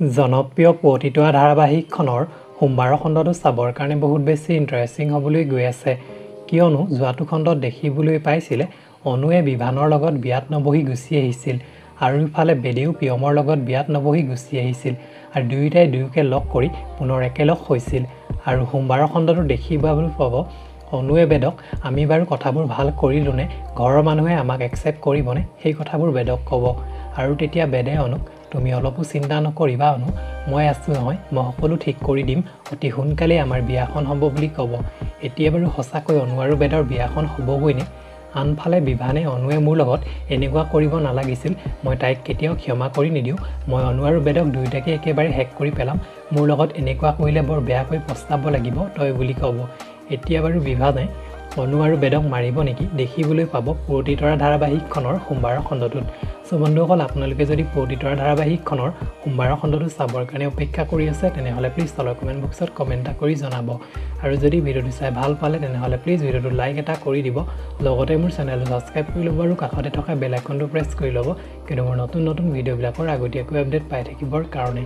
জনপ্ৰিয় পুৱতিটোৱা ধাৰাবাহিকখনৰ সোমবাৰৰ খণ্ডটো চাবৰ কাৰণে বহুত বেছি ইণ্টাৰেষ্টিং হ'বলৈ গৈ আছে, কিয়নো যোৱাটো খণ্ডত দেখিবলৈ পাইছিলে অনুৱে বিভানৰ লগত বিয়াত নবহি গুচি আহিছিল আৰু ইফালে বেদেও প্ৰিয়মৰ লগত বিয়াত নবহি গুচি আহিছিল আৰু দুয়োটাই দুয়োকে লগ কৰি পুনৰ একেলগ হৈছিল। আৰু সোমবাৰৰ খণ্ডটো দেখিবলৈ পাব অনুৱে বেদক আমি বাৰু কথাবোৰ ভাল কৰিলোনে, ঘৰৰ মানুহে আমাক একচেপ্ট কৰিবনে, সেই কথাবোৰ বেদক ক'ব। আৰু তেতিয়া বেদে অনুক তুমি অলপো চিন্তা নকৰিবা অনু, মই আছোঁ নহয়, মই সকলো ঠিক কৰি দিম, অতি সোনকালেই আমাৰ বিয়াখন হ'ব বুলি ক'ব। এতিয়া বাৰু সঁচাকৈ অনু আৰু বেদৰ বিয়াখন হ'বগৈনে? আনফালে বিভানে অনুৱে মোৰ লগত এনেকুৱা কৰিব নালাগিছিল, মই তাইক কেতিয়াও ক্ষমা কৰি নিদিওঁ, মই অনু আৰু বেদক দুয়োটাকে একেবাৰে শেষ কৰি পেলাম, মোৰ লগত এনেকুৱা কৰিলে বৰ বেয়াকৈ পস্তাব লাগিব তই বুলি ক'ব। এতিয়া বাৰু বিভানে অনু আৰু বেদক মাৰিব নেকি দেখিবলৈ পাব পুৱতি তৰা ধাৰাবাহিকখনৰ সোমবাৰৰ খণ্ডটোত। চ' বন্ধুসকল, আপোনালোকে যদি পুৱতি তৰা ধাৰাবাহিকখনৰ সোমবাৰৰ খণ্ডটো চাবৰ কাৰণে অপেক্ষা কৰি আছে তেনেহ'লে প্লিজ তলৰ কমেণ্ট বক্সত কমেণ্ট এটা কৰি জনাব। আৰু যদি ভিডিঅ'টো চাই ভাল পালে তেনেহ'লে প্লিজ ভিডিঅ'টো লাইক এটা কৰি দিব, লগতে মোৰ চেনেলটো ছাবস্ক্ৰাইব কৰি ল'ব আৰু কাষতে থকা বেল আইকনটো প্ৰেছ কৰি ল'ব, কিন্তু মোৰ নতুন নতুন ভিডিঅ'বিলাকৰ আগতীয়াকৈ আপডেট পাই থাকিবৰ কাৰণে।